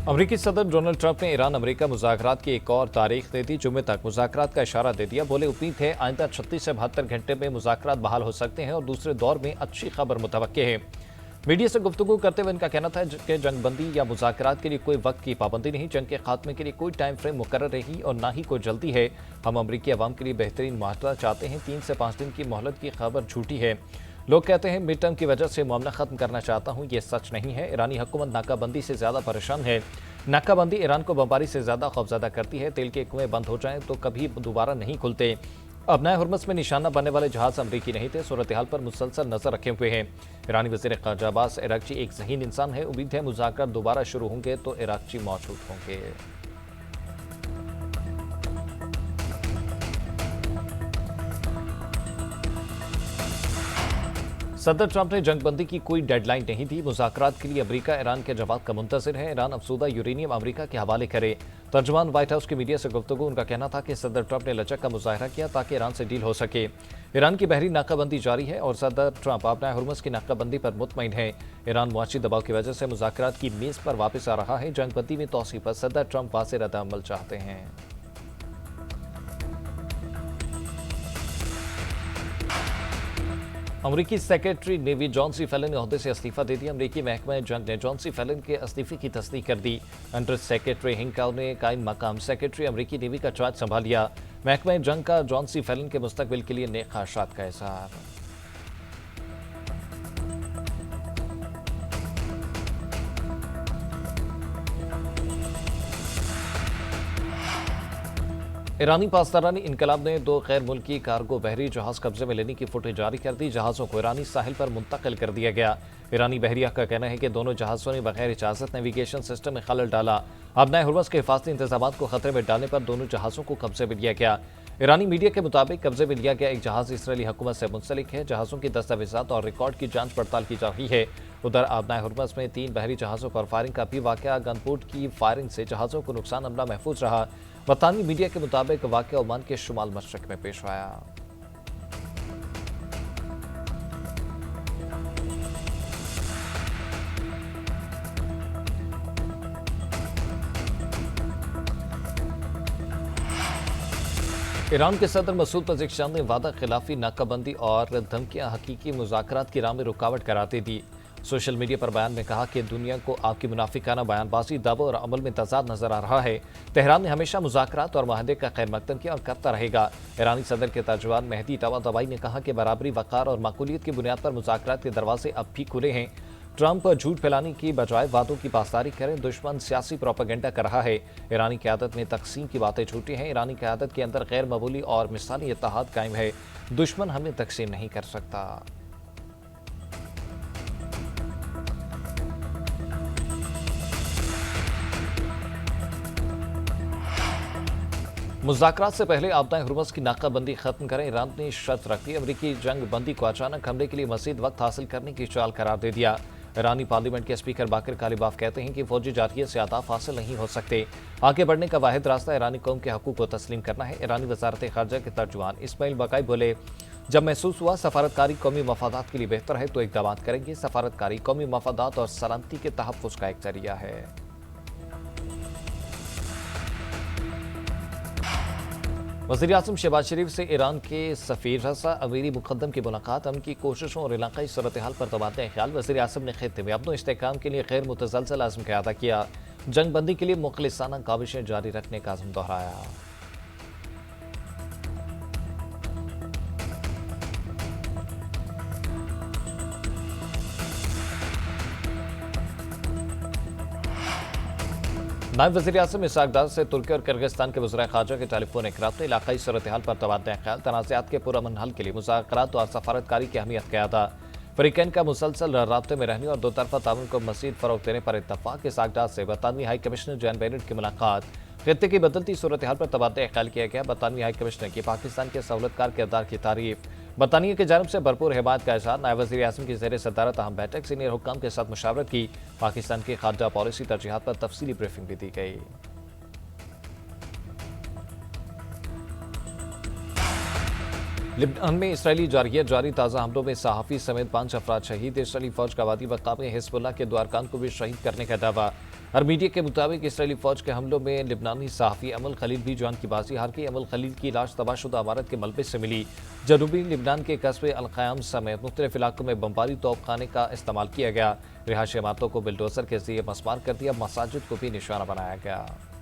अमरीकी सदर Donald Trump ने ईरान अमरीका मुज़ाकरात की एक और तारीख दे दी। जुम्मे तक मुज़ाकरात का इशारा दे दिया। बोले उम्मीद है आइंदा 36 से 72 घंटे में मुज़ाकरात बहाल हो सकते हैं और दूसरे दौर में अच्छी खबर मुतवक्के है। मीडिया से गुफ्तगू करते हुए इनका कहना था कि जंगबंदी या मुज़ाकरात के लिए कोई वक्त की पाबंदी नहीं, जंग के खात्मे के लिए कोई टाइम फ्रेम मुकर्रर रही और ना ही कोई जल्दी है। हम अमरीकी अवाम के लिए बेहतरीन माहौल चाहते हैं। 3 से 5 दिन की मोहलत की खबर झूठी है। लोग कहते हैं मिड टर्म की वजह से मामला खत्म करना चाहता हूं, ये सच नहीं है। ईरानी हुकूमत नाकाबंदी से ज्यादा परेशान है। नाकाबंदी ईरान को बमबारी से ज्यादा खौफजदा करती है। तेल के कुएं बंद हो जाएं तो कभी दोबारा नहीं खुलते। अबनाए हुर्मुज़ में निशाना बनने वाले जहाज अमरीकी नहीं थे। सूरत हाल पर मुसलसल नजर रखे हुए हैं। ईरानी वज़ीर ख़ारजा अब्बास इराक़ची एक ज़हीन इंसान है। उम्मीद है मुज़ाकरात दोबारा शुरू होंगे तो इराक़ची मौजूद होंगे। सदर ट्रंप ने जंगबंदी की कोई डेडलाइन नहीं दी। मुज़ाकरात के लिए अमरीका ईरान के जवाब का मुंतज़िर है। ईरान अफसूदा यूरेनियम अमरीका के हवाले करे। तर्जुमान व्हाइट हाउस की मीडिया से गुफ्तगू उनका कहना था कि सदर ट्रंप ने लचक का मुजाहरा किया ताकि ईरान से डील हो सके। ईरान की बहरी नाकाबंदी जारी है और सदर ट्रंप अपनाए हुर्मुज़ की नाकाबंदी पर मुतमईन है। ईरान मुआशी दबाव की वजह से मुज़ाकरात की मेज़ पर वापस आ रहा है। जंगबंदी में तोसी पर सदर ट्रंप वाज़ेह रद्द-ए-अमल चाहते हैं। अमरीकी secretary navy John C Phelan ने ओहदे से इस्तीफा दे दिया। अमरीकी महकमा जंग ने जॉन सी फेलन के इस्तीफे की तस्दीक कर दी। अंडर सेक्रेटरी हिंकाउ ने कायम मकाम सेक्रेटरी अमरीकी नेवी का चार्ज संभाल लिया। महकमा जंग का जॉन सी फेलन के मुस्तकबिल के लिए नेक ख्वाहिशात का इज़हार। ईरानी पासदारानी इनकलाब ने 2 गैर मुल्की कार्गो बहरी जहाज कब्जे में लेने की फुटेज जारी कर दी। जहाज़ों को ईरानी साहिल पर मुंतकिल कर दिया गया। ईरानी बहरिया का कहना है कि दोनों जहाज़ों ने बगैर इजाज़त नेविगेशन सिस्टम में खलल डाला। अबनाए हुर्मुज़ के हिफाजती इंतजाम को खतरे में डालने पर दोनों जहाज़ों को कब्जे में लिया गया। ईरानी मीडिया के मुताबिक कब्जे में लिया गया एक जहाज़ इसराइली हुकूमत से मुंसलिक है। जहाज़ों की दस्तावेजात और रिकॉर्ड की जांच पड़ताल की जा रही है। उधर अबनाए हुर्मुज़ में 3 बहरी जहाज़ों पर फायरिंग का भी वाक़या। गनपोर्ट की फायरिंग से जहाज़ों को नुकसान अमला महफूज रहा। बरतानवी मीडिया के मुताबिक वाक़या ओमान के शुमाल मशरक़ में पेश आया। ईरान के सदर मसूद पज़ेश्कियान ने वादा खिलाफी, नाकाबंदी और धमकियां हकीकी मुज़ाकरात की राह में रुकावट कराते दी। सोशल मीडिया पर बयान में कहा कि दुनिया को आपकी मुनाफिकाना बयानबाजी, दावों और अमल में तजाद नजर आ रहा है। तेहरान ने हमेशा मुज़ाकरात और माहदे का खैर मकदम किया और करता रहेगा। ईरानी सदर के तर्जुमान मेहदी तवातबाई ने कहा कि बराबरी, वक़ार और माकूलियत की बुनियाद पर मुज़ाकरात के दरवाजे अब भी खुले हैं। ट्रंप झूठ फैलाने की बजाय वादों की पासदारी करें। दुश्मन सियासी प्रोपेगेंडा कर रहा है। ईरानी क़यादत में तकसीम की बातें झूठी हैं। ईरानी क़यादत के अंदर गैर मबूली और मिसाली इत्तेहाद कायम है। दुश्मन हमें तकसीम नहीं कर सकता। मुज़ाकरात से पहले अबनाए हुर्मुज़ की नाकाबंदी खत्म करें। ईरान ने शर्त रख दी। अमरीकी जंग बंदी को अचानक हमले के लिए मज़ीद वक्त हासिल करने की चाल करार दे दिया। ईरानी पार्लियामेंट के स्पीकर बाकिर कालिबाफ कहते हैं कि फौजी जारहियत से अहदाफ हासिल नहीं हो सकते। आगे बढ़ने का वाहिद रास्ता ईरानी कौम के हकूक़ को तस्लीम करना है। ईरानी वज़ारत ख़ारजा के तर्जुमान इस्माइल बकाई बोले, जब महसूस हुआ सफारतकारी कौमी मफादात के लिए बेहतर है तो इक़दामात करेंगे। सफारतकारी कौमी मफादात और सलामती के तहफ़्फ़ुज़ का एक ज़रिया है। वज़ीर-ए-आज़म शहबाज शरीफ से ईरान के सफ़ीर रज़ा अमीरी मुक़द्दम की मुलाकात। उनकी कोशिशों और इलाक़ाई सूरत हाल पर तबादला ख्याल। वज़ीर-ए-आज़म ने खित्ते में अपने इस्तेहकाम के लिए गैर मुतज़लज़ल अज़्म का अदा किया। जंग बंदी के लिए मुख़लिसाना काविशें जारी रखने का अज़्म दोहराया। नायब वज़ीर-ए-आज़म इसहाक़ डार से तुर्की और किर्गिस्तान के वज़ीर ख़ारजा के टेलीफोन रब्ते। इलाक़ाई सूरत हाल पर तबादला ख्याल। तनाज़ात के पुरअमन हल के लिए मुज़ाकरात और सफारतकारी की अहमियत का अदा। फ़रीक़ैन का मुसलसल राब्ते में रहने और दो तरफ़ा ताउन को मज़ीद फ़रोग़ देने पर इत्तफ़ाक़। इसहाक़ डार से बरतानवी हाई कमिश्नर जॉन बेनेट की मुलाकात। खित्ते की बदलती सूरत हाल पर तबादला ख्याल किया गया। बरतानवी हाई कमिश्नर की पाकिस्तान के सहूलतकार किरदार की तारीफ़। बरतानिया की जानिब से भरपूर हिमायत का इज़हार। नायब वज़ीर-ए-आज़म की ज़ेर सदारत अहम बैठक। सीनियर हुक्काम के साथ मुशावरत की। पाकिस्तान की ख़ारजा पॉलिसी तरजीहात पर तफसीली ब्रीफिंग भी दी गई। लिबनान में इसराइली जारहियत जारी। ताज़ा हमलों में सहाफ़ी समेत 5 अफराद शहीद। इसराइली फ़ौज का वादी वक़्क़ा में हिज़्बुल्लाह के 2 अरकान को भी शहीद करने का दावा। और मीडिया के मुताबिक इसराइली फौज के हमलों में लिबनानी सहाफ़ी अमल खलील भी जान की बाजी हार गई। अमल खलील की लाश तबाहशुदा इमारत के मलबे से मिली। जनूबी लिबनान के कस्बे अल-क़याम समेत मुख्तलिफ इलाकों में बमबारी तोपखाने का इस्तेमाल किया गया। रिहायशी इमारतों को बिल्डोजर के जरिए मस्मार कर दिया। मसाजिद को भी निशाना बनाया गया।